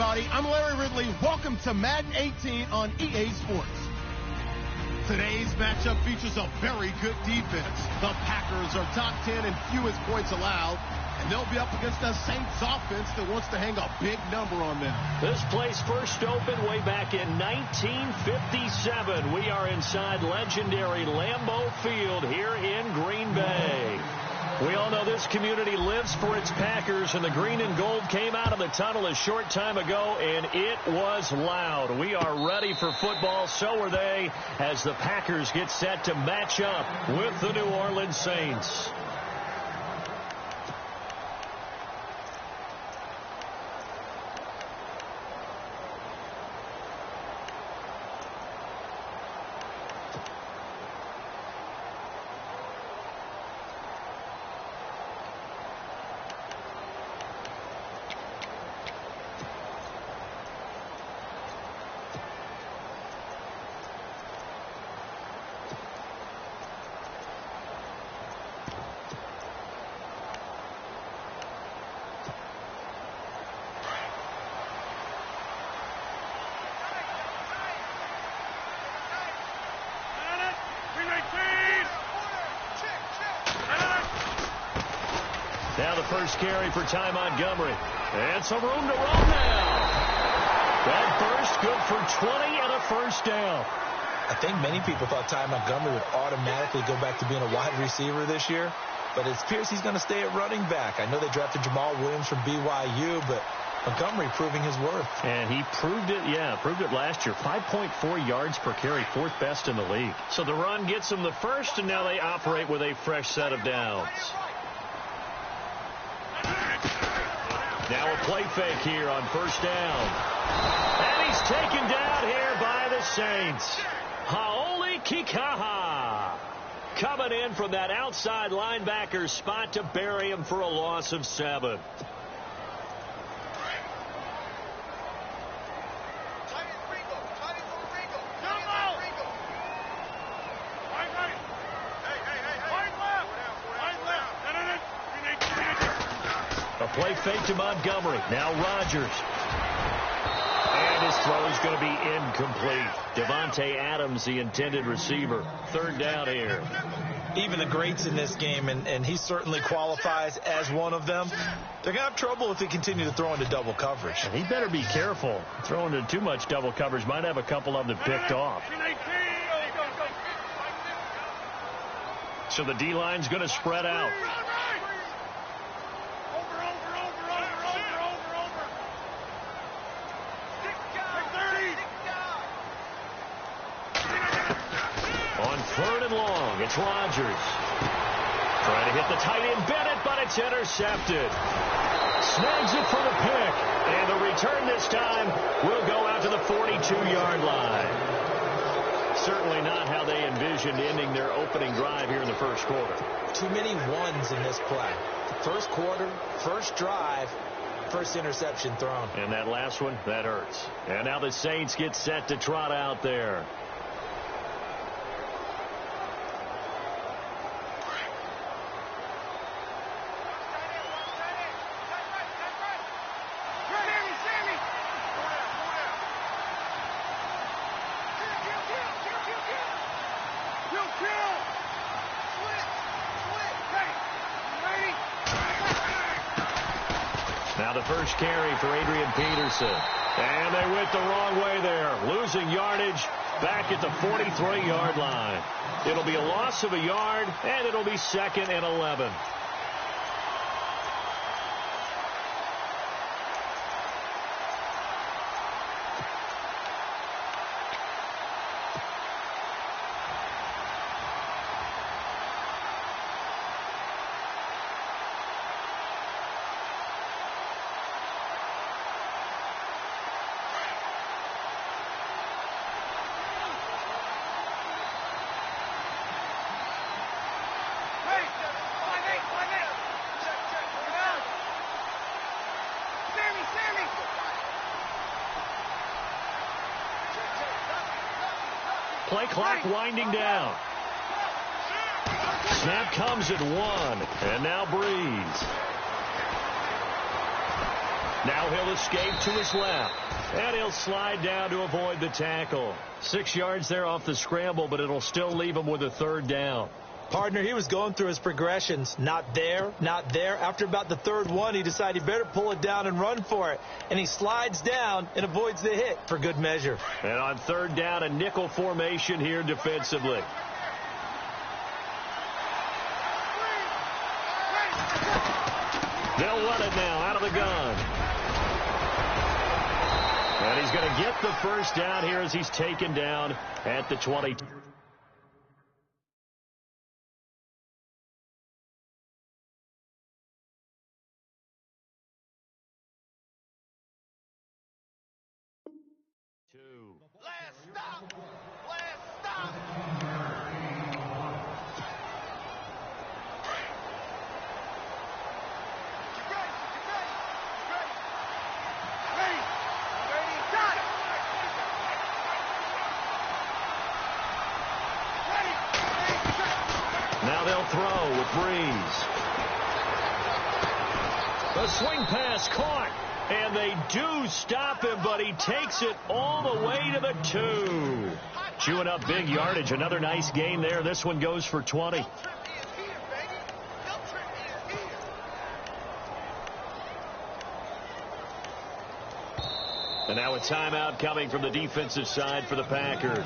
everybody. I'm Larry Ridley. Welcome to Madden 18 on EA Sports. Today's matchup features a very good defense. The Packers are top 10 in fewest points allowed, and they'll be up against a Saints offense that wants to hang a big number on them. This place first opened way back in 1957. We are inside legendary Lambeau Field here in Green Bay. We all know this community lives for its Packers, and the green and gold came out of the tunnel a short time ago, and it was loud. We are ready for football. So are they, as the Packers get set to match up with the New Orleans Saints. Now the first carry for Ty Montgomery. And some room to run now. That first good for 20 and a first down. I think many people thought Ty Montgomery would automatically go back to being a wide receiver this year, but it appears he's going to stay at running back. I know they drafted Jamal Williams from BYU, but Montgomery proving his worth. And he proved it, proved it last year. 5.4 yards per carry, fourth best in the league. So the run gets them the first, and now they operate with a fresh set of downs. Now a play fake here on first down. And he's taken down here by the Saints. Haoli Kikaha coming in from that outside linebacker spot to bury him for a loss of 7. A play fake to Montgomery. Now Rodgers. And his throw is going to be incomplete. Devontae Adams, the intended receiver. Third down here. Even the greats in this game, and he certainly qualifies as one of them, they're going to have trouble if they continue to throw into double coverage. And he better be careful. Throwing into too much double coverage might have a couple of them picked off. So the D-line's going to spread out. On third and long, it's Rodgers. Trying to hit the tight end Bennett, but it's intercepted. Snags it for the pick. And the return this time will go out to the 42-yard line. Certainly not how they envisioned ending their opening drive here in the first quarter. Too many ones in this play. First quarter, first drive, first interception thrown. And that last one, that hurts. And now the Saints get set to trot out there. Now the first carry for Adrian Peterson. And they went the wrong way there. Losing yardage back at the 43-yard line. It'll be a loss of a yard, and it'll be 2nd and 11. Play clock winding down. Snap comes at 1. And now Breeze. Now he'll escape to his left. And he'll slide down to avoid the tackle. 6 yards there off the scramble, but it'll still leave him with a third down. Partner, he was going through his progressions. Not there, not there. After about the third one, he decided he better pull it down and run for it. And he slides down and avoids the hit for good measure. And on third down, a nickel formation here defensively. They'll run it now out of the gun. And he's going to get the first down here as he's taken down at the 20. Last stop! Last stop! Now they'll throw with Breeze. The swing pass caught. And they do stop him, but he takes it all the way to the 2. Chewing up big yardage. Another nice gain there. This one goes for 20. And now a timeout coming from the defensive side for the Packers.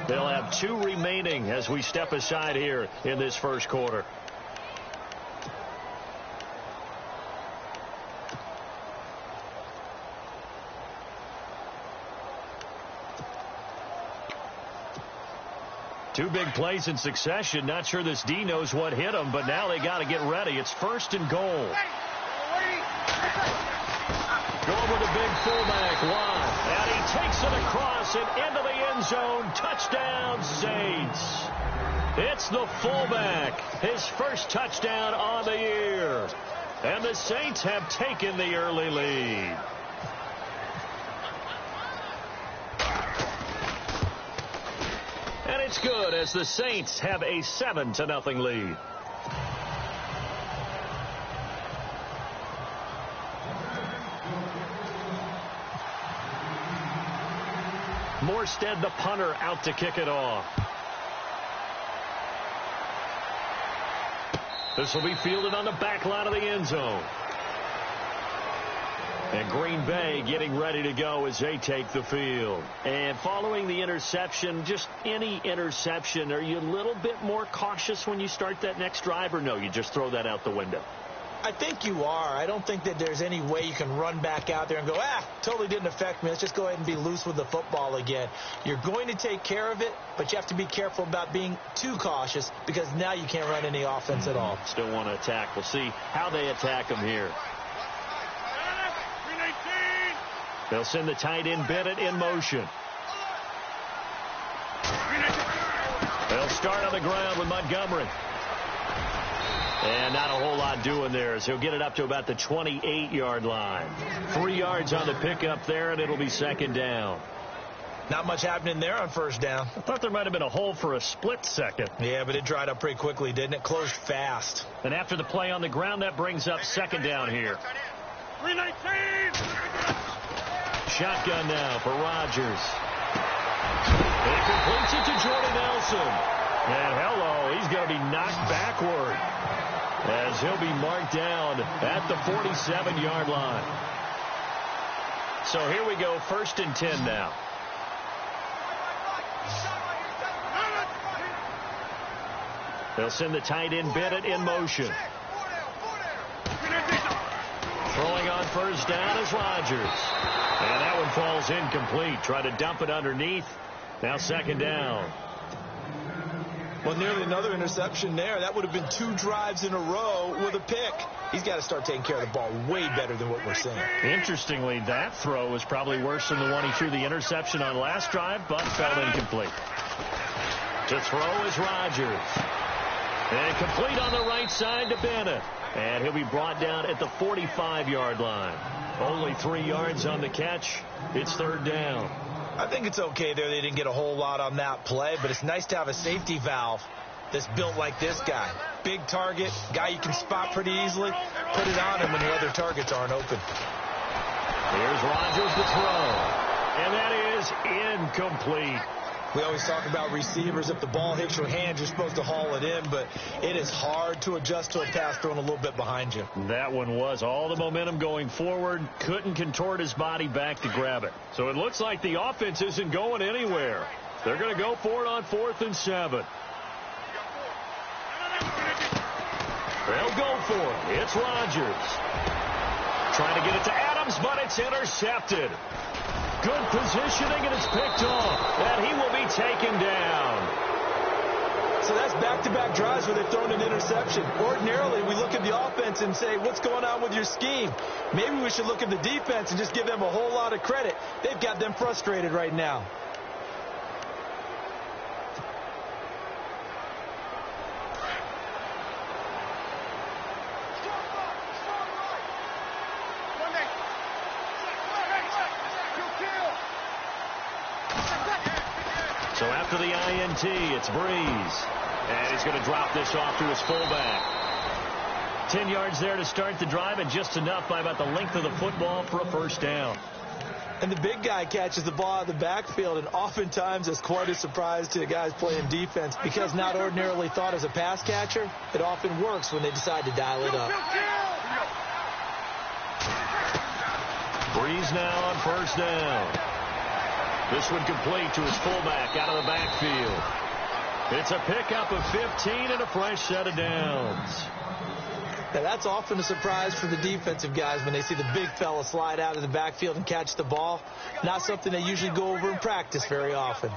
They'll have 2 remaining as we step aside here in this first quarter. Two big plays in succession. Not sure this D knows what hit him, but now they got to get ready. It's 1st and goal. Going with a big fullback, Watt. And he takes it across and into the end zone. Touchdown, Saints. It's the fullback. His first touchdown on the year. And the Saints have taken the early lead. And it's good as the Saints have a 7-0 lead. Morstead, the punter, out to kick it off. This will be fielded on the back line of the end zone. And Green Bay getting ready to go as they take the field. And following the interception, just any interception, are you a little bit more cautious when you start that next drive, or no, you just throw that out the window? I think you are. I don't think that there's any way you can run back out there and go, totally didn't affect me. Let's just go ahead and be loose with the football again. You're going to take care of it, but you have to be careful about being too cautious because now you can't run any offense at all. Still want to attack. We'll see how they attack them here. They'll send the tight end Bennett in motion. They'll start on the ground with Montgomery. And not a whole lot doing there as he'll get it up to about the 28-yard line. 3 yards on the pickup there, and it'll be 2nd down. Not much happening there on 1st down. I thought there might have been a hole for a split second. Yeah, but it dried up pretty quickly, didn't it? Closed fast. And after the play on the ground, that brings up 2nd down here. 319! Shotgun now for Rodgers. He completes it to Jordan Nelson. And hello, he's going to be knocked backward as he'll be marked down at the 47-yard line. So here we go, 1st and 10 now. They'll send the tight end Bennett in motion. Throwing on 1st down is Rodgers. And that one falls incomplete. Try to dump it underneath. Now 2nd down. Well, nearly another interception there. That would have been 2 drives in a row with a pick. He's got to start taking care of the ball way better than what we're seeing. Interestingly, that throw was probably worse than the one he threw the interception on last drive, but fell incomplete. To throw is Rodgers. And complete on the right side to Bennett. And he'll be brought down at the 45-yard line. Only 3 yards on the catch. It's 3rd down. I think it's okay there. They didn't get a whole lot on that play, but it's nice to have a safety valve that's built like this guy. Big target, guy you can spot pretty easily. Put it on him when your other targets aren't open. Here's Rodgers to throw. And that is incomplete. We always talk about receivers. If the ball hits your hand, you're supposed to haul it in, but it is hard to adjust to a pass thrown a little bit behind you. That one was all the momentum going forward. Couldn't contort his body back to grab it. So it looks like the offense isn't going anywhere. They're going to go for it on 4th and 7. They'll go for it. It's Rodgers. Trying to get it to Adams, but it's intercepted. Good positioning, and it's picked off. And he will be taken down. So that's back-to-back drives where they've thrown an interception. Ordinarily, we look at the offense and say, what's going on with your scheme? Maybe we should look at the defense and just give them a whole lot of credit. They've got them frustrated right now. So after the INT, it's Breeze. And he's going to drop this off to his fullback. 10 yards there to start the drive, and just enough by about the length of the football for a first down. And the big guy catches the ball out of the backfield, and oftentimes it's quite a surprise to the guys playing defense because not ordinarily thought as a pass catcher, it often works when they decide to dial it up. Breeze now on first down. This one complete to his fullback out of the backfield. It's a pickup of 15 and a fresh set of downs. Now, that's often a surprise for the defensive guys when they see the big fella slide out of the backfield and catch the ball. Not something they usually go over in practice very often.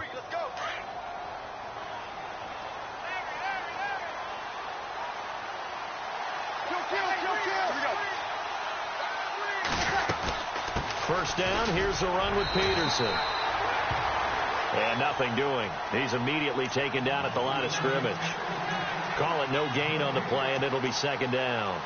First down, here's the run with Peterson. And nothing doing. He's immediately taken down at the line of scrimmage. Call it no gain on the play, and it'll be second down.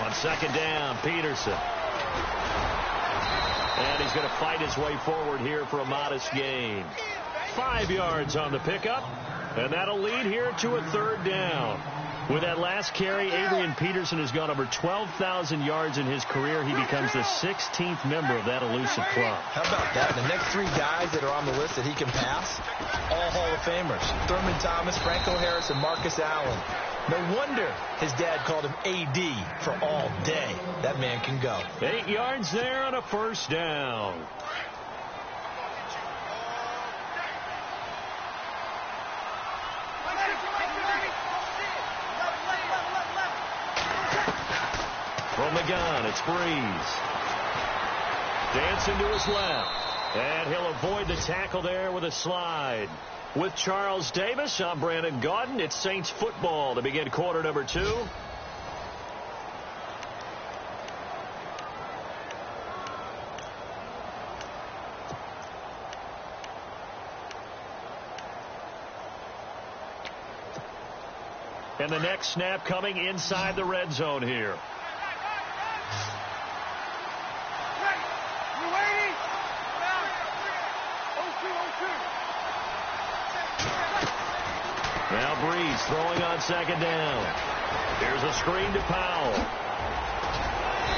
On second down, Peterson. And he's going to fight his way forward here for a modest gain. 5 yards on the pickup, and that'll lead here to a third down. With that last carry, Adrian Peterson has gone over 12,000 yards in his career. He becomes the 16th member of that elusive club. How about that? The next 3 guys that are on the list that he can pass, all Hall of Famers. Thurman Thomas, Franco Harris, and Marcus Allen. No wonder his dad called him AD for all day. That man can go. 8 yards there on a first down. From the gun, it's Breeze. Dancing to his left. And he'll avoid the tackle there with a slide. With Charles Davis, I'm Brandon Gaudin. It's Saints football to begin quarter number 2. And the next snap coming inside the red zone here. Now Breeze throwing on second down. Here's a screen to Powell.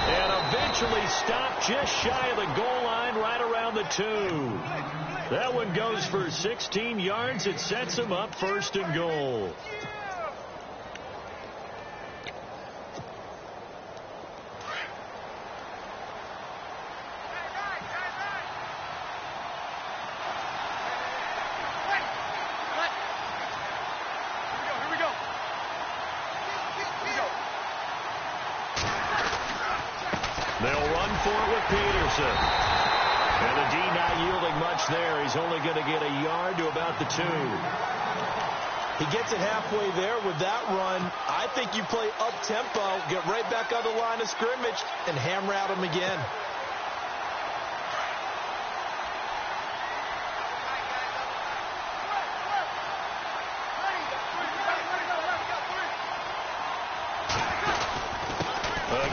And eventually stopped just shy of the goal line right around the 2. That one goes for 16 yards. It sets him up first and goal. They'll run for it with Peterson. And the D not yielding much there. He's only going to get a yard to about the 2. He gets it halfway there with that run. I think you play up-tempo, get right back on the line of scrimmage, and hammer out him again.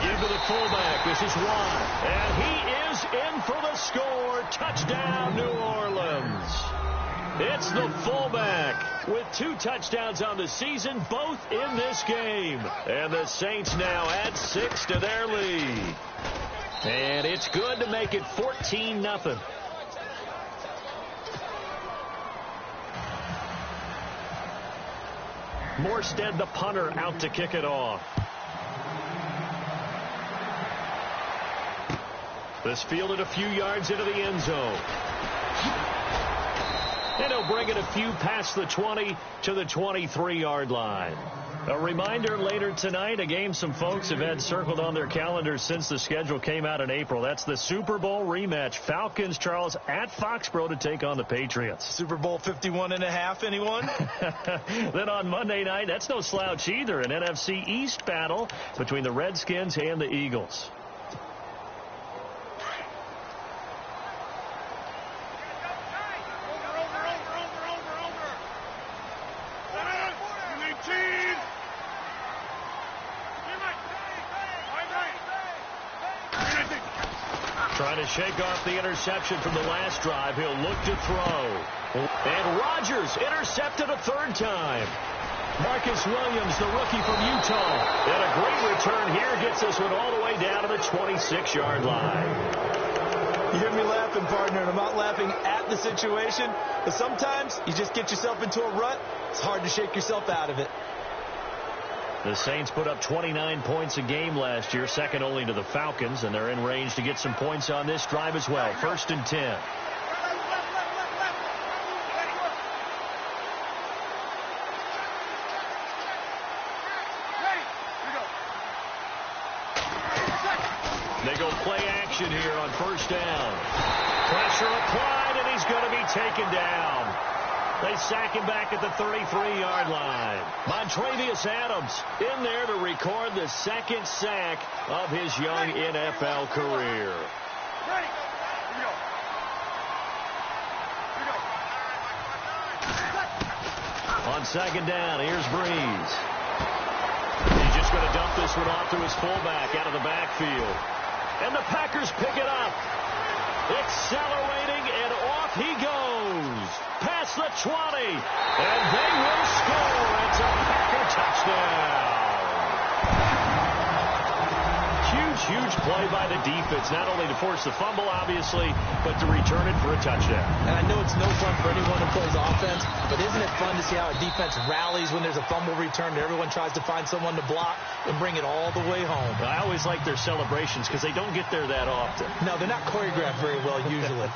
give to the fullback. This is Watt. And he is in for the score. Touchdown, New Orleans. It's the fullback with 2 touchdowns on the season, both in this game. And the Saints now add 6 to their lead. And it's good to make it 14-0. Morstead, the punter, out to kick it off. This fielded a few yards into the end zone. And he'll bring it a few past the 20 to the 23-yard line. A reminder later tonight, a game some folks have had circled on their calendars since the schedule came out in April. That's the Super Bowl rematch. Falcons, Charles, at Foxborough to take on the Patriots. Super Bowl 51.5, anyone? Then on Monday night, that's no slouch either, an NFC East battle between the Redskins and the Eagles. Trying to shake off the interception from the last drive. He'll look to throw. And Rodgers intercepted a 3rd time. Marcus Williams, the rookie from Utah. And a great return here gets this one all the way down to the 26-yard line. You hear me laughing, partner, and I'm not laughing at the situation, but sometimes you just get yourself into a rut. It's hard to shake yourself out of it. The Saints put up 29 points a game last year, second only to the Falcons, and they're in range to get some points on this drive as well. 1st and 10. They go play action here on 1st down. Pressure applied, and he's going to be taken down. They sack him back at the 33-yard line. Montravius Adams in there to record the 2nd sack of his young NFL career. On 2nd down, here's Breeze. He's just going to dump this one off to his fullback out of the backfield. And the Packers pick it up. Accelerating, and off he goes. Past the 20. And they will score. It's a Packer touchdown. Huge play by the defense, not only to force the fumble, obviously, but to return it for a touchdown. And I know it's no fun for anyone who plays offense, but isn't it fun to see how a defense rallies when there's a fumble return and everyone tries to find someone to block and bring it all the way home? I always like their celebrations because they don't get there that often. No, they're not choreographed very well usually.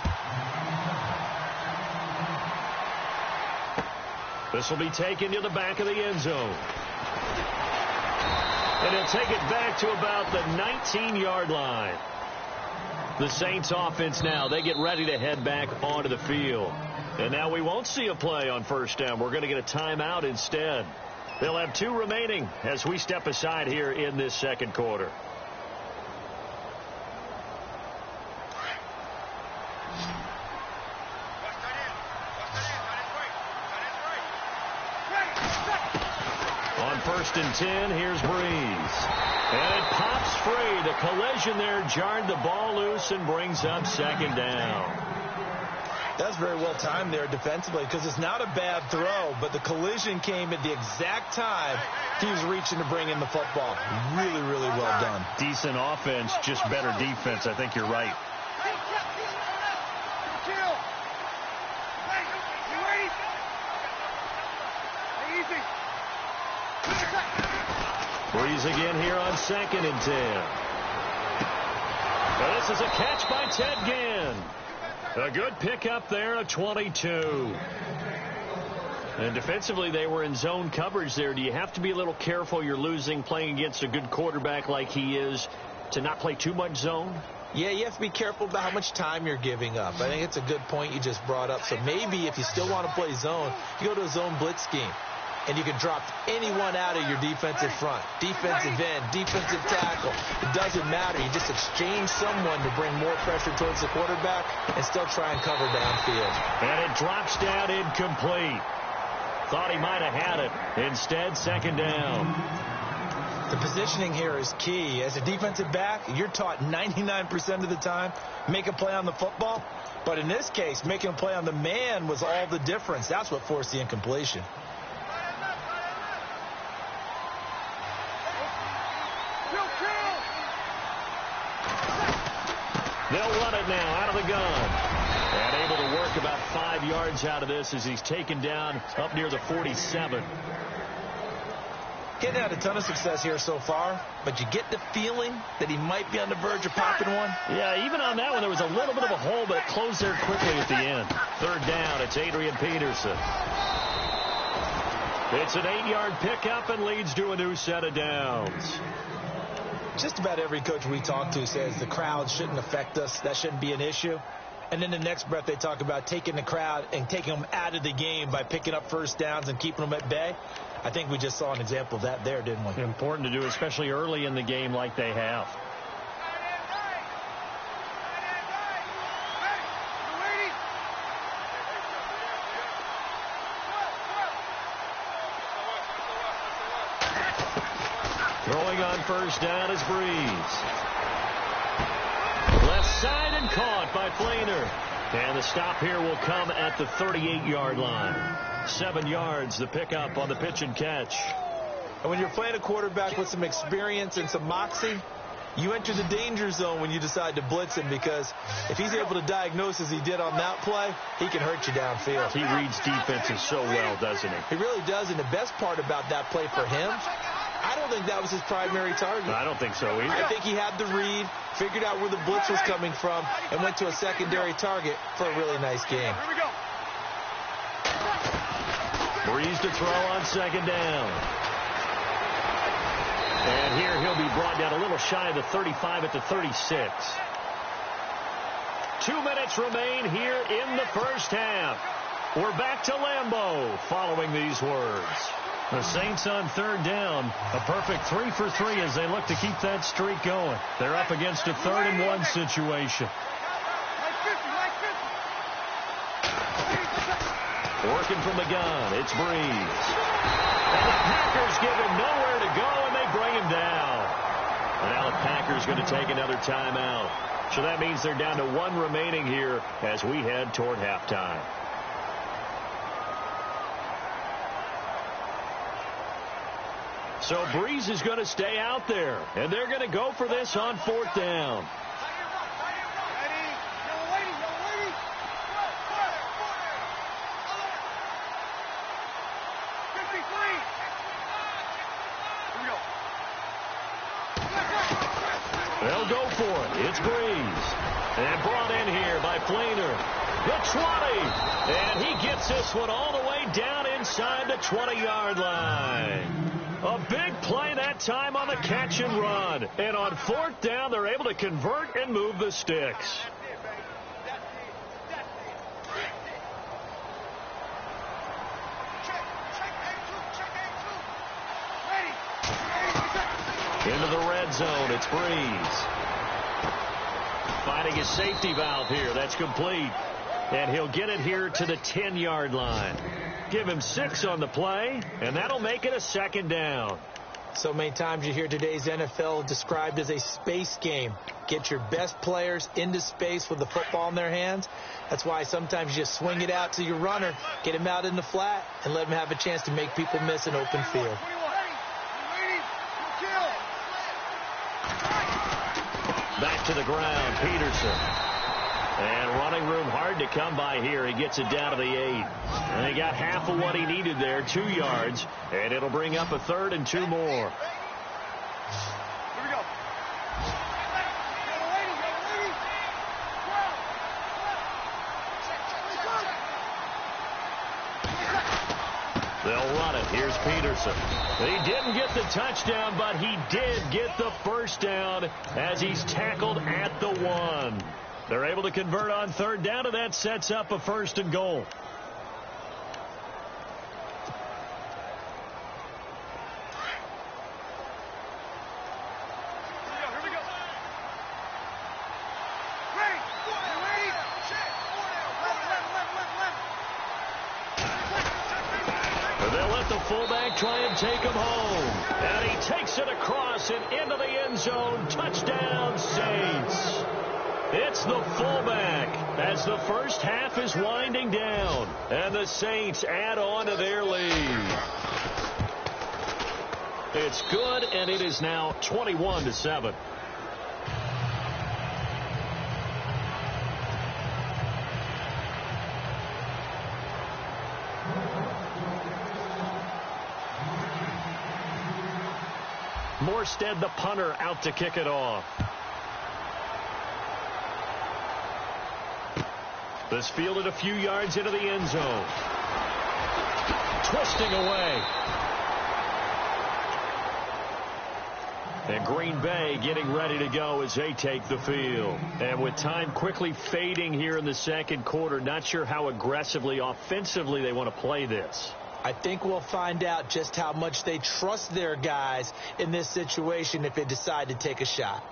This will be taken to the back of the end zone. And he'll take it back to about the 19-yard line. The Saints offense now, they get ready to head back onto the field. And now we won't see a play on 1st down. We're going to get a timeout instead. They'll have 2 remaining as we step aside here in this 2nd quarter. On 1st and 10, here's Breeze. And it pops free. The collision there jarred the ball loose and brings up 2nd down. That's very well timed there defensively because it's not a bad throw, but the collision came at the exact time he was reaching to bring in the football. Really, really well done. Decent offense, just better defense. I think you're right. Breeze again here on 2nd and 10. Now this is a catch by Ted Ginn. A good pickup there, a 22. And defensively, they were in zone coverage there. Do you have to be a little careful? You're losing, playing against a good quarterback like he is, to not play too much zone? Yeah, you have to be careful about how much time you're giving up. I think it's a good point you just brought up. So maybe if you still want to play zone, you go to a zone blitz scheme. And you can drop anyone out of your defensive front. Defensive end, defensive tackle. It doesn't matter. You just exchange someone to bring more pressure towards the quarterback and still try and cover downfield. And it drops down incomplete. Thought he might have had it. Instead, 2nd down. The positioning here is key. As a defensive back, you're taught 99% of the time, make a play on the football. But in this case, making a play on the man was all the difference. That's what forced the incompletion. They'll run it now out of the gun. And able to work about 5 yards out of this as he's taken down up near the 47. Getting had a ton of success here so far, but you get the feeling that he might be on the verge of popping one. Yeah, even on that one, there was a little bit of a hole, but it closed there quickly at the end. Third down, it's Adrian Peterson. It's an 8-yard pickup and leads to a new set of downs. Just about every coach we talk to says the crowd shouldn't affect us. That shouldn't be an issue. And then the next breath they talk about taking the crowd and taking them out of the game by picking up first downs and keeping them at bay. I think we just saw an example of that there, didn't we? Important to do, especially early in the game like they have. Throwing on first down is Breeze. Left side and caught by Flainer. And the stop here will come at the 38-yard line. 7 yards, the pickup on the pitch and catch. And when you're playing a quarterback with some experience and some moxie, you enter the danger zone when you decide to blitz him, because if he's able to diagnose as he did on that play, he can hurt you downfield. He reads defenses so well, doesn't he? He really does, and the best part about that play for him, I don't think that was his primary target. I don't think so either. I think he had the read, figured out where the blitz was coming from, and went to a secondary target for a really nice game. Here we go. Breeze to throw on second down. And here he'll be brought down a little shy of the 35 at the 36. 2 minutes remain here in the first half. We're back to Lambeau following these words. The Saints on third down. A perfect 3 for 3 as they look to keep that streak going. They're up against a 3rd and 1 situation. Working from the gun, it's Breeze. And the Packers give him nowhere to go, and they bring him down. And now the Packers going to take another timeout. So that means they're down to 1 remaining here as we head toward halftime. So Breeze is going to stay out there, and they're going to go for this on 4th down. They'll go for it. It's Breeze. And brought in here by Flainer. The 20. And he gets this one all the way down inside the 20-yard line. A big play that time on the catch and run. And on 4th down, they're able to convert and move the sticks. Into the red zone, it's Breeze. Finding his safety valve here, that's complete. And he'll get it here to the 10-yard line. Give him 6 on the play, and that'll make it a 2nd down. So many times you hear today's NFL described as a space game. Get your best players into space with the football in their hands. That's why sometimes you just swing it out to your runner, get him out in the flat, and let him have a chance to make people miss an open field. Back to the ground, Peterson. And running room hard to come by here. He gets it down to the 8. And he got half of what he needed there, 2 yards. And it'll bring up a 3rd and 2 more. Here we go. They'll run it. Here's Peterson. He didn't get the touchdown, but he did get the first down as he's tackled at the 1. They're able to convert on 3rd down, and that sets up a 1st and goal. Here we go. And they'll let the fullback try and take him home. And he takes it across and into the end zone. Touchdown, Saints. It's the fullback as the first half is winding down. And the Saints add on to their lead. It's good, and it is now 21-7. Morstead, the punter, out to kick it off. This fielded a few yards into the end zone. Twisting away. And Green Bay getting ready to go as they take the field. And with time quickly fading here in the second quarter, not sure how aggressively, offensively they want to play this. I think we'll find out just how much they trust their guys in this situation if they decide to take a shot.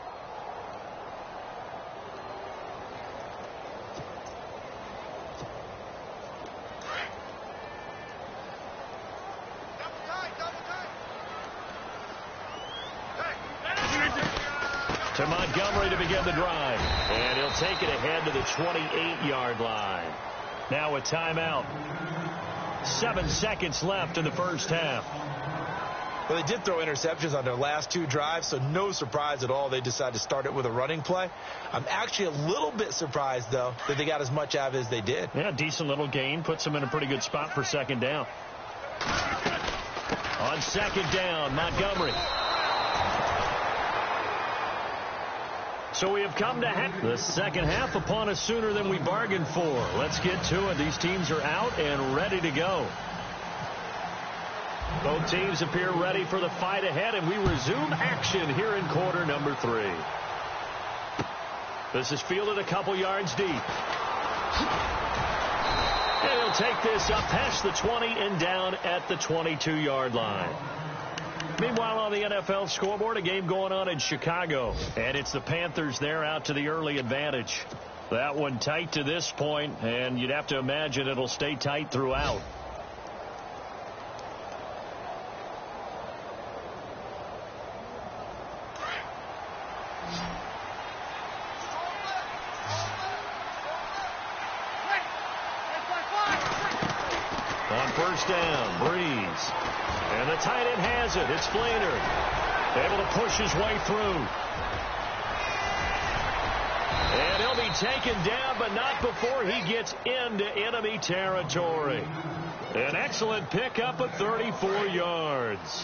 To Montgomery to begin the drive. And he'll take it ahead to the 28-yard line. Now a timeout. 7 seconds left in the first half. Well, they did throw interceptions on their last two drives, so no surprise at all they decided to start it with a running play. I'm actually a little bit surprised, though, that they got as much out of it as they did. Yeah, decent little gain. Puts them in a pretty good spot for second down. On second down, Montgomery. So we have come to the second half upon us sooner than we bargained for. Let's get to it. These teams are out and ready to go. Both teams appear ready for the fight ahead, and we resume action here in quarter number 3. This is fielded a couple yards deep. And he'll take this up past the 20 and down at the 22-yard line. Meanwhile, on the NFL scoreboard, a game going on in Chicago. And it's the Panthers there out to the early advantage. That one tight to this point, and you'd have to imagine it'll stay tight throughout. On first down, Breeze. And the tight end has it. It's Flainer. Able to push his way through. And he'll be taken down, but not before he gets into enemy territory. An excellent pickup of 34 yards.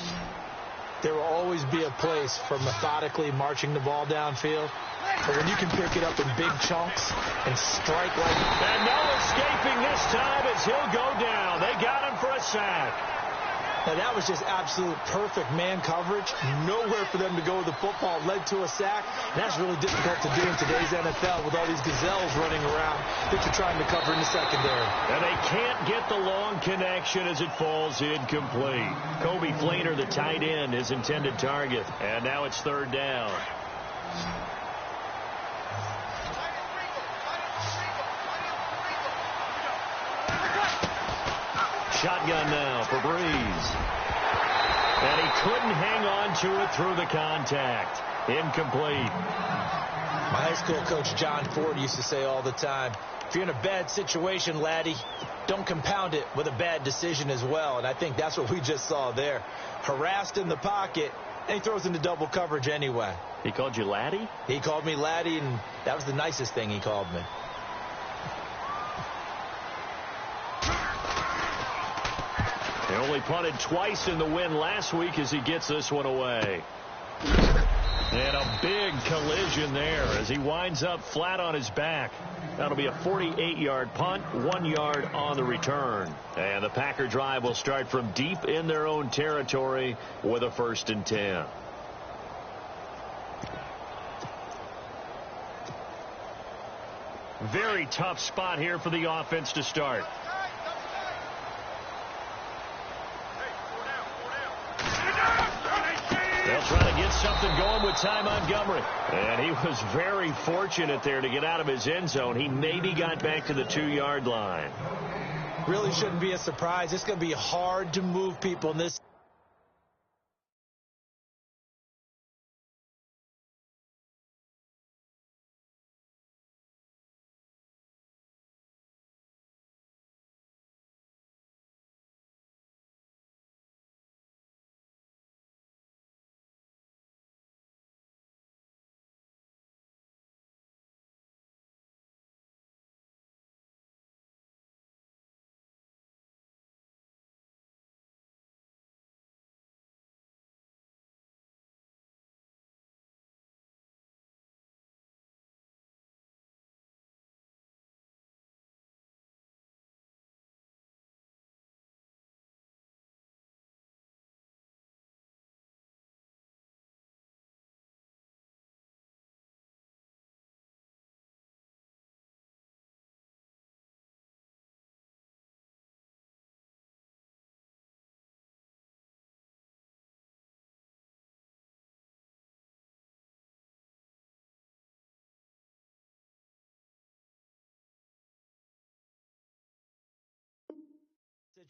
There will always be a place for methodically marching the ball downfield. But when you can pick it up in big chunks and strike like that. And no escaping this time as he'll go down. They got him for a sack. Now, that was just absolute perfect man coverage. Nowhere for them to go with the football. Led to a sack. And that's really difficult to do in today's NFL with all these gazelles running around that you're trying to cover in the secondary. And they can't get the long connection as it falls incomplete. Kobe Flainer, the tight end, his intended target. And now it's third down. Shotgun now for Breeze. And he couldn't hang on to it through the contact. Incomplete. My high school coach, John Ford, used to say all the time, if you're in a bad situation, laddie, don't compound it with a bad decision as well. And I think that's what we just saw there. Harassed in the pocket, and he throws into double coverage anyway. He called you laddie? He called me laddie, and that was the nicest thing he called me. He only punted twice in the win last week as he gets this one away. And a big collision there as he winds up flat on his back. That'll be a 48-yard punt, 1 yard on the return. And the Packer drive will start from deep in their own territory with a 1st and 10. Very tough spot here for the offense to start. They'll try to get something going with Ty Montgomery. And he was very fortunate there to get out of his end zone. He maybe got back to the 2-yard line. Really shouldn't be a surprise. It's going to be hard to move people in this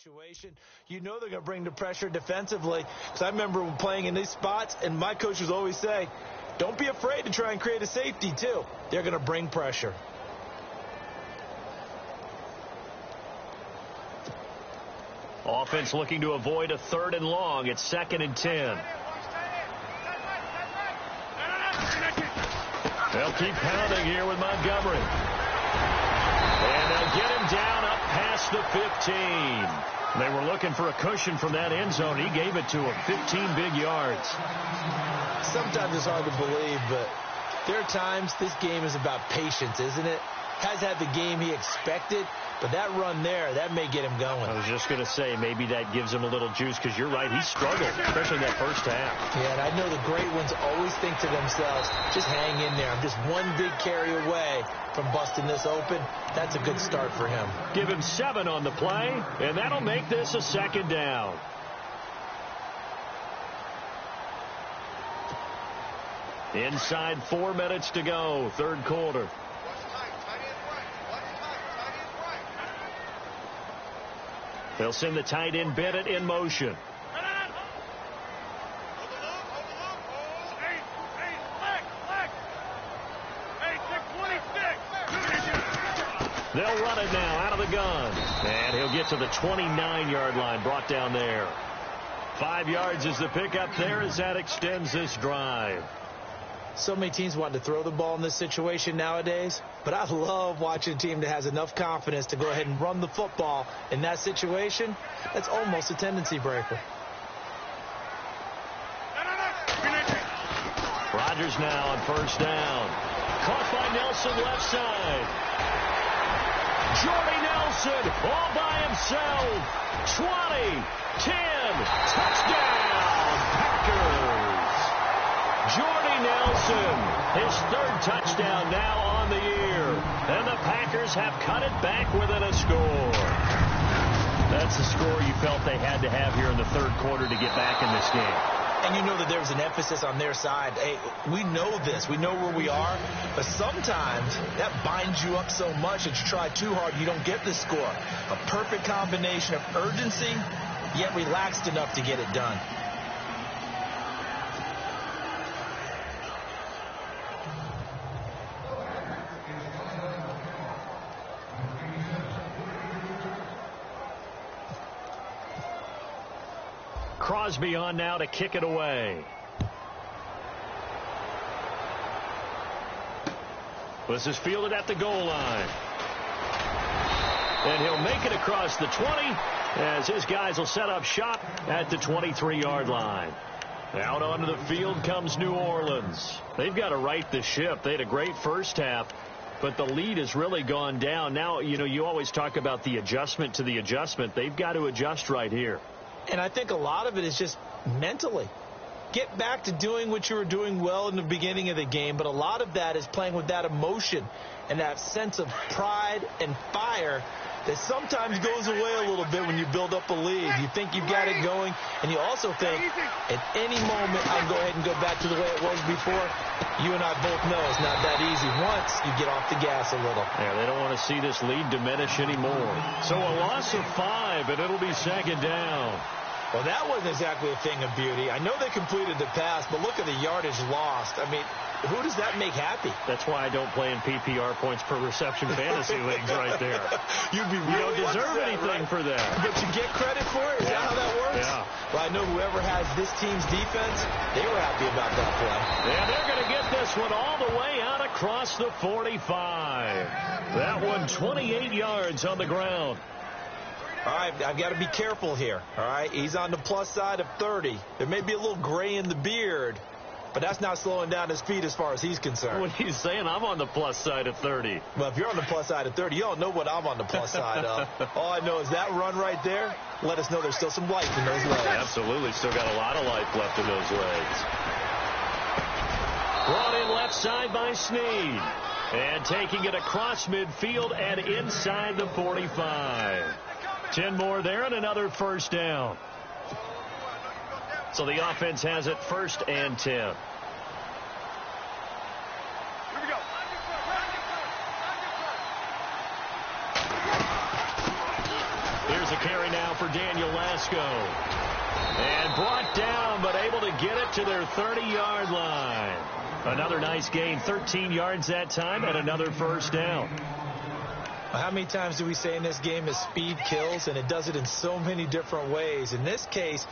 situation, you know they're going to bring the pressure defensively. Because I remember playing in these spots, and my coaches always say, don't be afraid to try and create a safety, too. They're going to bring pressure. Offense looking to avoid a 3rd and long. It's 2nd and 10. They'll keep pounding here with Montgomery. And they'll get him down up past the 15. They were looking for a cushion from that end zone. He gave it to him. 15 big yards. Sometimes it's hard to believe, but there are times this game is about patience, isn't it? Has had the game he expected, but that run there, that may get him going. I was just going to say, maybe that gives him a little juice, because you're right, he struggled, especially in that first half. Yeah, and I know the great ones always think to themselves, just hang in there. I'm just one big carry away from busting this open. That's a good start for him. Give him 7 on the play, and that'll make this a 2nd down. Inside 4 minutes to go, 3rd quarter. They'll send the tight end Bennett in motion. They'll run it now out of the gun. And he'll get to the 29-yard line, brought down there. 5 yards is the pickup there as that extends this drive. So many teams want to throw the ball in this situation nowadays, but I love watching a team that has enough confidence to go ahead and run the football in that situation. That's almost a tendency breaker. Rodgers now on 1st down. Caught by Nelson left side. Jordy Nelson all by himself. 20, 10, touchdown, Packers. Jordy Nelson, his 3rd touchdown now on the year. And the Packers have cut it back within a score. That's the score you felt they had to have here in the 3rd quarter to get back in this game. And you know that there's an emphasis on their side. Hey, we know this. We know where we are. But sometimes that binds you up so much that you try too hard, you don't get the score. A perfect combination of urgency, yet relaxed enough to get it done. Crosby on now to kick it away. This is fielded at the goal line. And he'll make it across the 20 as his guys will set up shop at the 23-yard line. Out onto the field comes New Orleans. They've got to right the ship. They had a great first half, but the lead has really gone down. Now, you know, you always talk about the adjustment to the adjustment. They've got to adjust right here. And I think a lot of it is just mentally. Get back to doing what you were doing well in the beginning of the game, but a lot of that is playing with that emotion and that sense of pride and fire that sometimes goes away a little bit when you build up a lead. You think you've got it going, and you also think at any moment I can go ahead and go back to the way it was before. You and I both know it's not that easy once you get off the gas a little. Yeah, they don't want to see this lead diminish anymore. So a loss of 5, and it'll be 2nd down. Well, that wasn't exactly a thing of beauty. I know they completed the pass, but look at the yardage lost. I mean, who does that make happy? That's why I don't play in PPR points per reception fantasy leagues right there. You don't deserve anything for that. But you get credit for it? Is that how that works? Yeah. Well, I know whoever has this team's defense, they were happy about that play. And they're going to get this one all the way out across the 45. That one 28 yards on the ground. All right, I've got to be careful here, all right? He's on the plus side of 30. There may be a little gray in the beard, but that's not slowing down his feet as far as he's concerned. What are you saying? I'm on the plus side of 30. Well, if you're on the plus side of 30, you don't know what I'm on the plus side of. All I know is that run right there, let us know there's still some life in those legs. Absolutely, still got a lot of life left in those legs. Brought in left side by Snead. And taking it across midfield and inside the 45. 10 more there and another 1st down. So the offense has it 1st and 10. Here we go. Here's a carry now for Daniel Lasco. And brought down, but able to get it to their 30-yard line. Another nice gain, 13 yards that time, and another first down. How many times do we say in this game is speed kills, and it does it in so many different ways. In this case,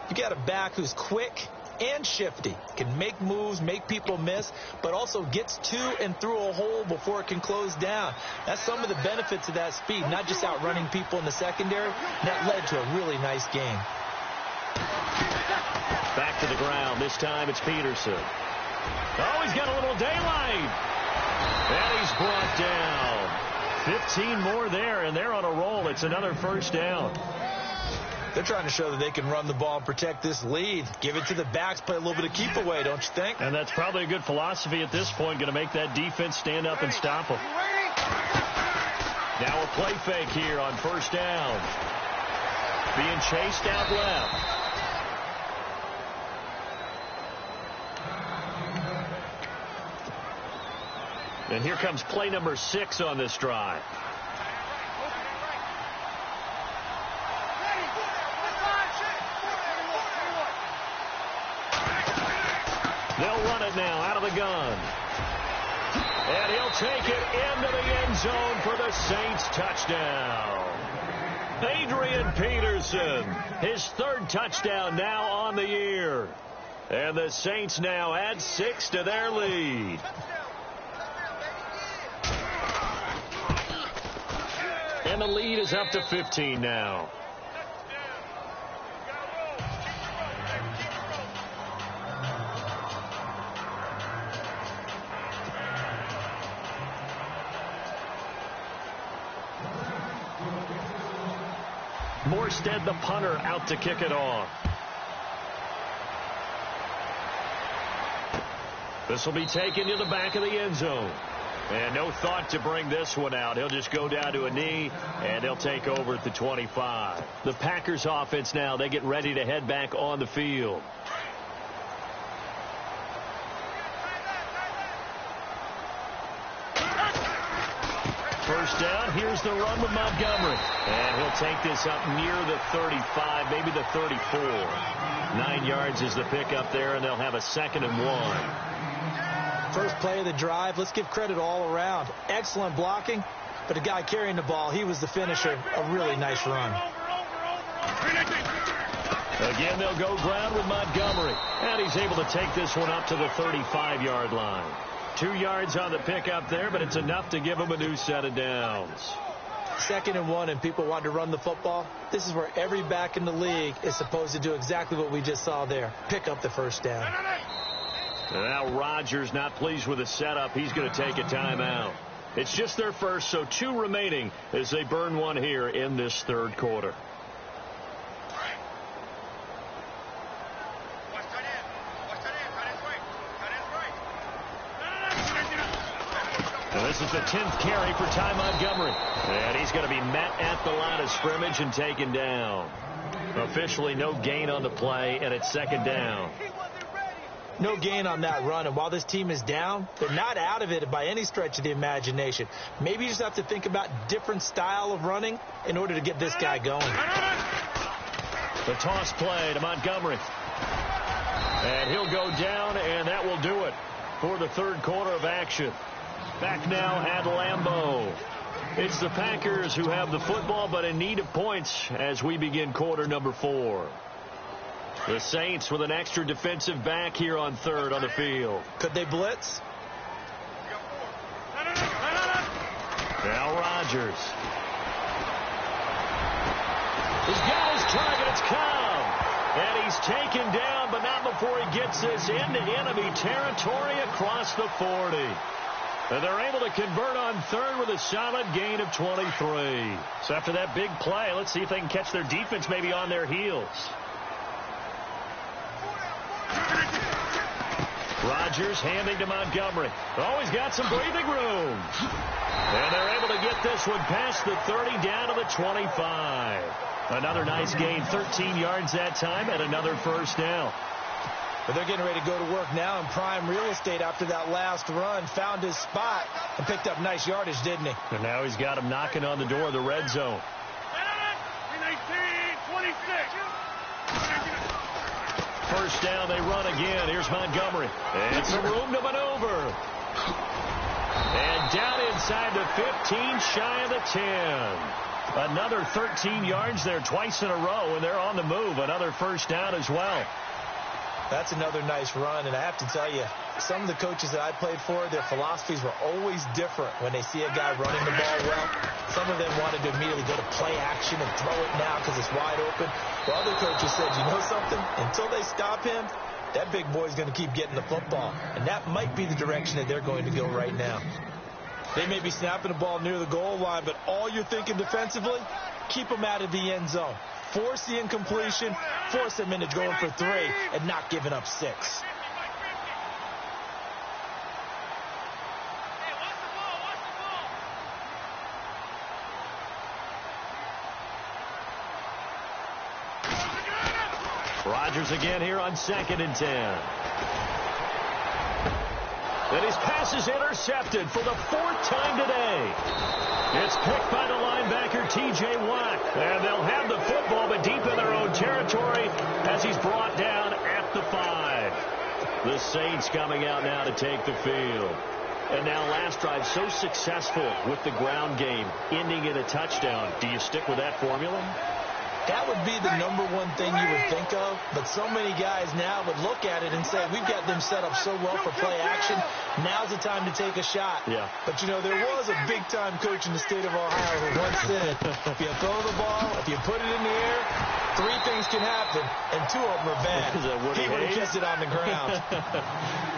you got a back who's quick and shifty, can make moves, make people miss, but also gets to and through a hole before it can close down. That's some of the benefits of that speed, not just outrunning people in the secondary. That led to a really nice game. Back to the ground. This time it's Peterson. Oh, he's got a little daylight. And he's brought down. 15 more there, and they're on a roll. It's another first down. They're trying to show that they can run the ball and protect this lead. Give it to the backs, play a little bit of keep away, don't you think? And that's probably a good philosophy at this point, going to make that defense stand up and stop them. Now a play fake here on first down. Being chased out left. And here comes play number 6 on this drive. They'll run it now out of the gun. And he'll take it into the end zone for the Saints touchdown. Adrian Peterson, his 3rd touchdown now on the year. And the Saints now add 6 to their lead. And the lead is up to 15 now. Morstead, the punter, out to kick it off. This will be taken to the back of the end zone. And no thought to bring this one out. He'll just go down to a knee, and they'll take over at the 25. The Packers offense now, they get ready to head back on the field. First down, here's the run with Montgomery. And he'll take this up near the 35, maybe the 34. 9 yards is the pickup there, and they'll have a 2nd and 1. First play of the drive. Let's give credit all around. Excellent blocking, but the guy carrying the ball, he was the finisher. A really nice run. Again, they'll go ground with Montgomery. And he's able to take this one up to the 35-yard line. 2 yards on the pickup there, but it's enough to give him a new set of downs. 2nd and 1, and people want to run the football. This is where every back in the league is supposed to do exactly what we just saw there. Pick up the first down. Now Rodgers not pleased with the setup. He's going to take a timeout. It's just their first, so 2 remaining as they burn one here in this 3rd quarter. And this is the 10th carry for Ty Montgomery. And he's going to be met at the line of scrimmage and taken down. Officially no gain on the play, and it's 2nd down. No gain on that run, and while this team is down, they're not out of it by any stretch of the imagination. Maybe you just have to think about different style of running in order to get this guy going. The toss play to Montgomery. And he'll go down, and that will do it for the 3rd quarter of action. Back now at Lambeau. It's the Packers who have the football, but in need of points as we begin quarter number 4. The Saints with an extra defensive back here on 3rd on the field. Could they blitz? Now Rodgers. He's got his target. It's Cobb. And he's taken down, but not before he gets this into enemy territory across the 40. And they're able to convert on 3rd with a solid gain of 23. So after that big play, let's see if they can catch their defense maybe on their heels. Rodgers handing to Montgomery. Oh, he's got some breathing room. And they're able to get this one past the 30 down to the 25. Another nice gain, 13 yards that time, and another first down. But they're getting ready to go to work now in prime real estate after that last run. Found his spot and picked up nice yardage, didn't he? And now he's got him knocking on the door of the red zone. First down, they run again. Here's Montgomery. And some room to maneuver. And down inside the 15, shy of the 10. Another 13 yards there twice in a row, and they're on the move. Another first down as well. That's another nice run, and I have to tell you, some of the coaches that I played for, their philosophies were always different when they see a guy running the ball well. Some of them wanted to immediately go to play action and throw it now because it's wide open. While other coaches said, you know something? Until they stop him, that big boy's going to keep getting the football. And that might be the direction that they're going to go right now. They may be snapping the ball near the goal line, but all you're thinking defensively, keep them out of the end zone. Force the incompletion, force them into going for 3, and not giving up 6. Rodgers again here on 2nd and 10. And his pass is intercepted for the 4th time today. It's picked by the linebacker, T.J. Watt. And they'll have the football, but deep in their own territory as he's brought down at the 5. The Saints coming out now to take the field. And now last drive so successful with the ground game, ending in a touchdown. Do you stick with that formula? That would be the number one thing you would think of, but so many guys now would look at it and say, we've got them set up so well for play action, now's the time to take a shot. Yeah. But, you know, there was a big-time coach in the state of Ohio who once said, if you throw the ball, if you put it in the air, 3 things can happen, and 2 of them are bad. He would have kissed it on the ground.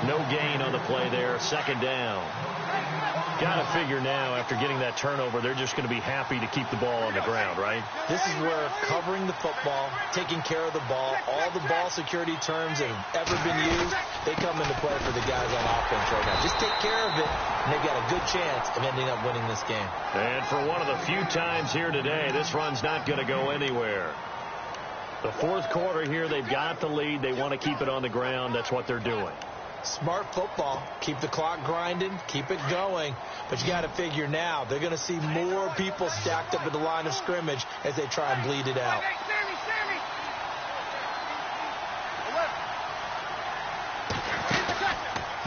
No gain on the play there, 2nd down. Got to figure now, after getting that turnover, they're just going to be happy to keep the ball on the ground, right? This is where covering the football, taking care of the ball, all the ball security terms that have ever been used, they come into play for the guys on offense right now. Just take care of it, and they've got a good chance of ending up winning this game. And for one of the few times here today, this run's not going to go anywhere. The 4th quarter here, they've got the lead. They want to keep it on the ground. That's what they're doing. Smart football. Keep the clock grinding. Keep it going. But you got to figure now, they're going to see more people stacked up at the line of scrimmage as they try and bleed it out.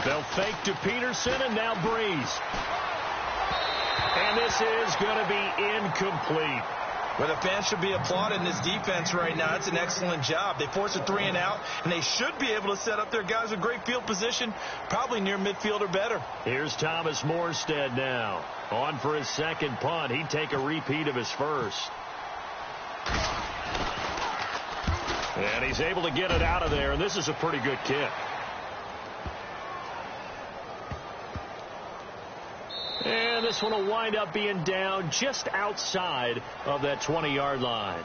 They'll fake to Peterson and now Breeze. And this is going to be incomplete. Well, the fans should be applauding this defense right now. It's an excellent job. They force a 3 and out, and they should be able to set up their guys with great field position, probably near midfield or better. Here's Thomas Morstead now. On for his 2nd punt. He'd take a repeat of his 1st. And he's able to get it out of there, and this is a pretty good kick. And this one will wind up being down just outside of that 20-yard line.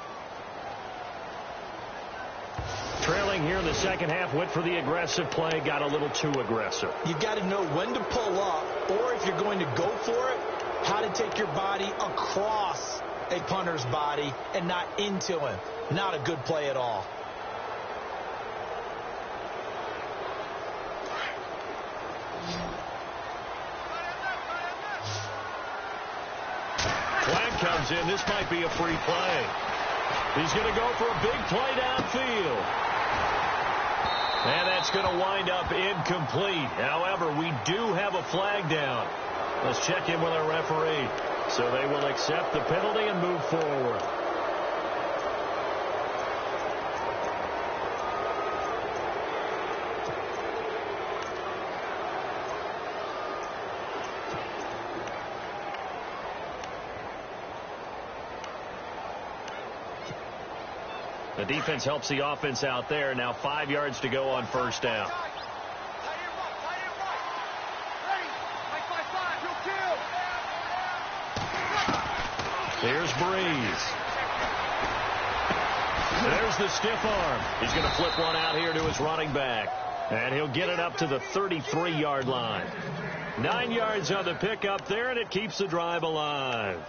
Trailing here in the 2nd half, went for the aggressive play, got a little too aggressive. You've got to know when to pull up, or if you're going to go for it, how to take your body across a punter's body and not into him. Not a good play at all. Flag comes in. This might be a free play. He's going to go for a big play downfield. And that's going to wind up incomplete. However, we do have a flag down. Let's check in with our referee. So they will accept the penalty and move forward. The defense helps the offense out there. Now 5 yards to go on 1st down. Here's Breeze. There's the stiff arm. He's going to flip one out here to his running back. And he'll get it up to the 33-yard line. 9 yards on the pickup there, and it keeps the drive alive.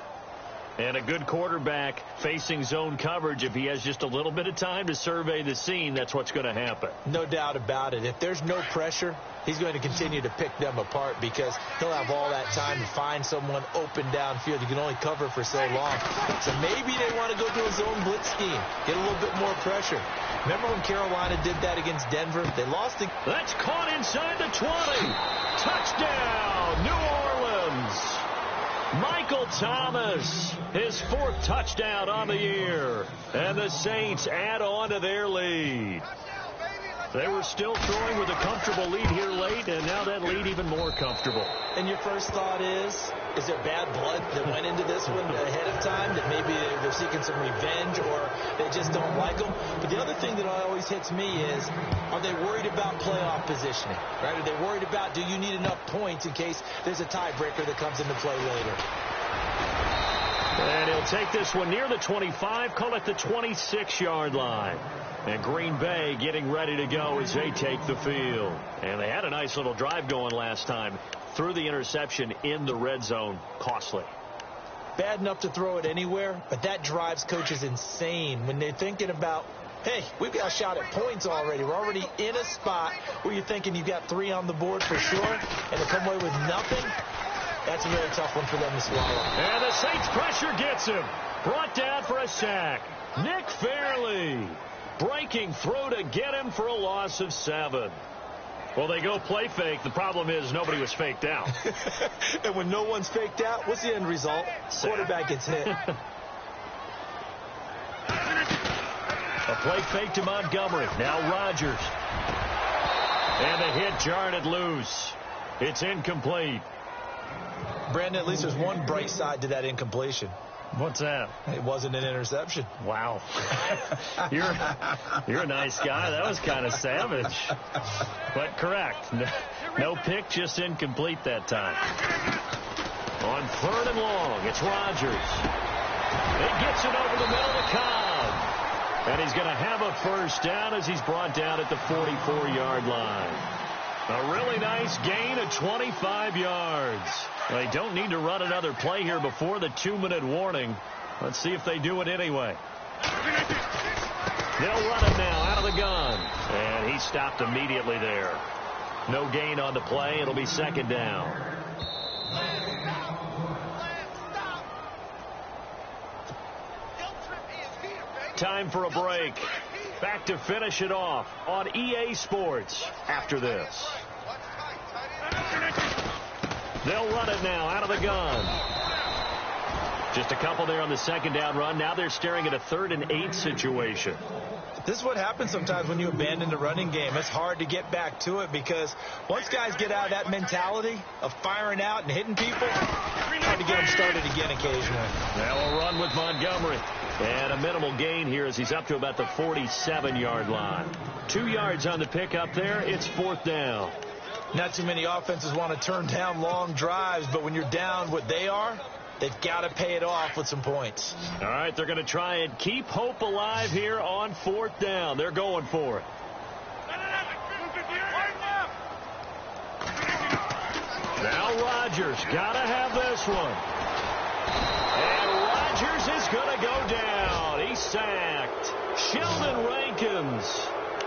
And a good quarterback facing zone coverage, if he has just a little bit of time to survey the scene, that's what's going to happen. No doubt about it. If there's no pressure, he's going to continue to pick them apart because he'll have all that time to find someone open downfield. You can only cover for so long. So maybe they want to go to a zone blitz scheme, get a little bit more pressure. Remember when Carolina did that against Denver? They lost the... That's caught inside the 20. Touchdown, New Orleans. Michael Thomas, his 4th touchdown on the year. And the Saints add on to their lead. They were still throwing with a comfortable lead here late, and now that lead even more comfortable. And your first thought is there bad blood that went into this one ahead of time, that maybe they're seeking some revenge or they just don't like them? But the other thing that always hits me is, are they worried about playoff positioning? Right? Are they worried about, do you need enough points in case there's a tiebreaker that comes into play later? And he'll take this one near the 25, call it the 26-yard line. And Green Bay getting ready to go as they take the field. And they had a nice little drive going last time. Threw the interception in the red zone. Costly. Bad enough to throw it anywhere, but that drives coaches insane when they're thinking about, hey, we've got a shot at points already. We're already in a spot where you're thinking you've got 3 on the board for sure, and to come away with nothing, that's a really tough one for them to swallow. And the Saints pressure gets him. Brought down for a sack. Nick Fairley breaking through to get him for a loss of 7. Well, they go play fake. The problem is nobody was faked out. And when no one's faked out, what's the end result? Quarterback gets hit. A play fake to Montgomery. Now Rodgers. And the hit jarred it loose. It's incomplete. Brandon, at least there's one bright side to that incompletion. What's that? It wasn't an interception. Wow. You're a nice guy. That was kind of savage. But correct. No pick, just incomplete that time. On 3rd and long, it's Rodgers. It gets it over the middle of the Cobb. And he's going to have a first down as he's brought down at the 44-yard line. A really nice gain of 25 yards. They don't need to run another play here before the 2-minute warning. Let's see if they do it anyway. They'll run it now out of the gun. And he stopped immediately there. No gain on the play. It'll be 2nd down. Time for a break. Back to finish it off on EA Sports after this. They'll run it now out of the gun. Just a couple there on the 2nd down run. Now they're staring at a 3rd and 8 situation. This is what happens sometimes when you abandon the running game. It's hard to get back to it because once guys get out of that mentality of firing out and hitting people, it's hard to get them started again occasionally. Now a run with Montgomery. And a minimal gain here as he's up to about the 47-yard line. 2 yards on the pickup there. It's 4th down. Not too many offenses want to turn down long drives, but when you're down what they are, they've got to pay it off with some points. All right, they're going to try and keep hope alive here on 4th down. They're going for it. Now Rodgers got to have this one. And Rodgers is going to go down. He's sacked. Sheldon Rankins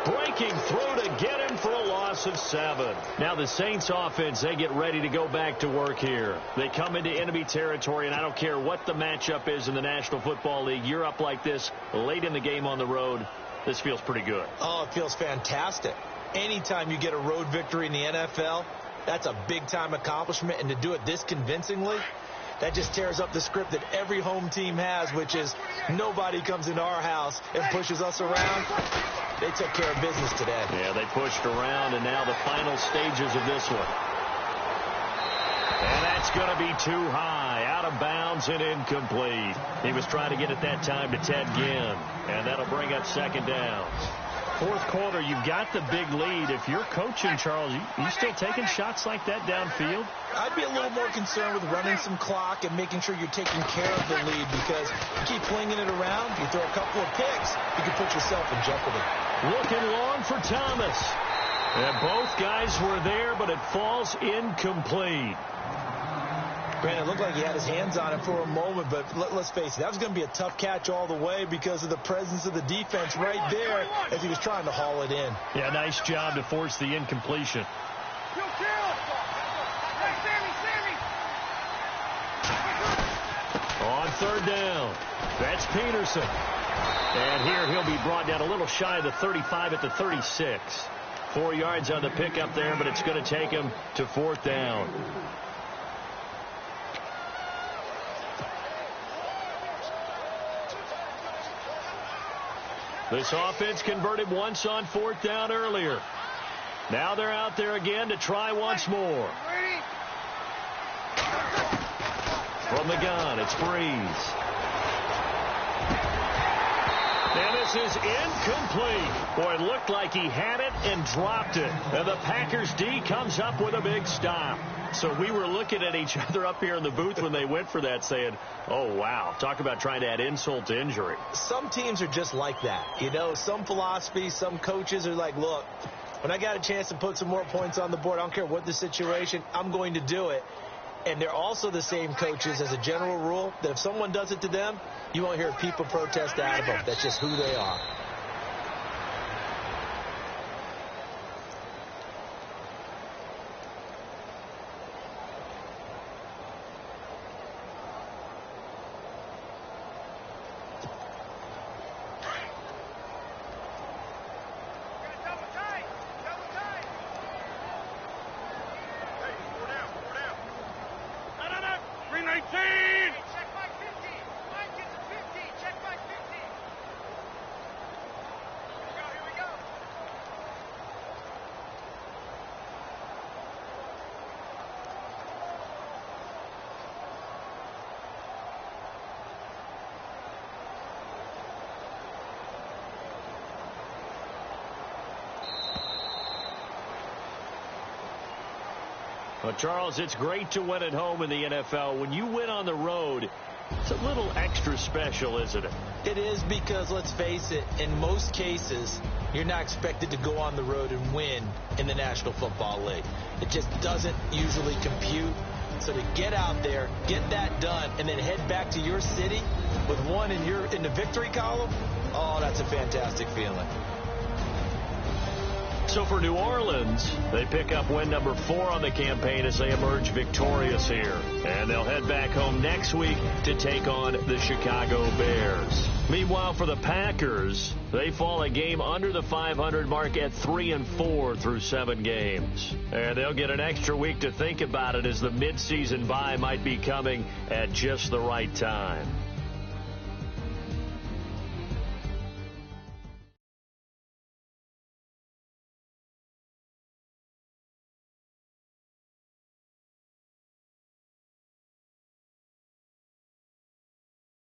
breaking through to get him for a loss of 7. Now the Saints offense, they get ready to go back to work here. They come into enemy territory, and I don't care what the matchup is in the National Football League. You're up like this late in the game on the road. This feels pretty good. Oh, it feels fantastic. Anytime you get a road victory in the NFL, that's a big-time accomplishment, and to do it this convincingly, that just tears up the script that every home team has, which is nobody comes into our house and pushes us around. They took care of business today. Yeah, they pushed around, and now the final stages of this one. And that's going to be too high, out of bounds and incomplete. He was trying to get it that time to Ted Ginn, and that'll bring up 2nd down. 4th quarter, you've got the big lead. If you're coaching, Charles, you still taking shots like that downfield? I'd be a little more concerned with running some clock and making sure you're taking care of the lead, because you keep flinging it around, you throw a couple of picks, you can put yourself in jeopardy. Looking long for Thomas. And both guys were there, but it falls incomplete. Brandon, it looked like he had his hands on it for a moment, but let's face it, that was going to be a tough catch all the way because of the presence of the defense right there as he was trying to haul it in. Yeah, nice job to force the incompletion. On third down, that's Peterson. And here he'll be brought down a little shy of the 35 at the 36. 4 yards on the pickup there, but it's going to take him to fourth down. This offense converted once on fourth down earlier. Now they're out there again to try once more. From the gun, it's Breeze. And this is incomplete. Boy, it looked like he had it and dropped it. And the Packers D comes up with a big stop. So we were looking at each other up here in the booth when they went for that saying, oh, wow, talk about trying to add insult to injury. Some teams are just like that. You know, some philosophies, some coaches are like, look, when I got a chance to put some more points on the board, I don't care what the situation, I'm going to do it. And they're also the same coaches as a general rule that if someone does it to them, you won't hear people protest out of them. That's just who they are. Well, Charles, it's great to win at home in the NFL. When you win on the road, it's a little extra special, isn't it? It is because, let's face it, in most cases, you're not expected to go on the road and win in the National Football League. It just doesn't usually compute. So to get out there, get that done, and then head back to your city with one in the victory column, oh, that's a fantastic feeling. So for New Orleans, they pick up win number 4 on the campaign as they emerge victorious here. And they'll head back home next week to take on the Chicago Bears. Meanwhile, for the Packers, they fall a game under the 500 mark at 3-4 through 7 games. And they'll get an extra week to think about it as the midseason bye might be coming at just the right time.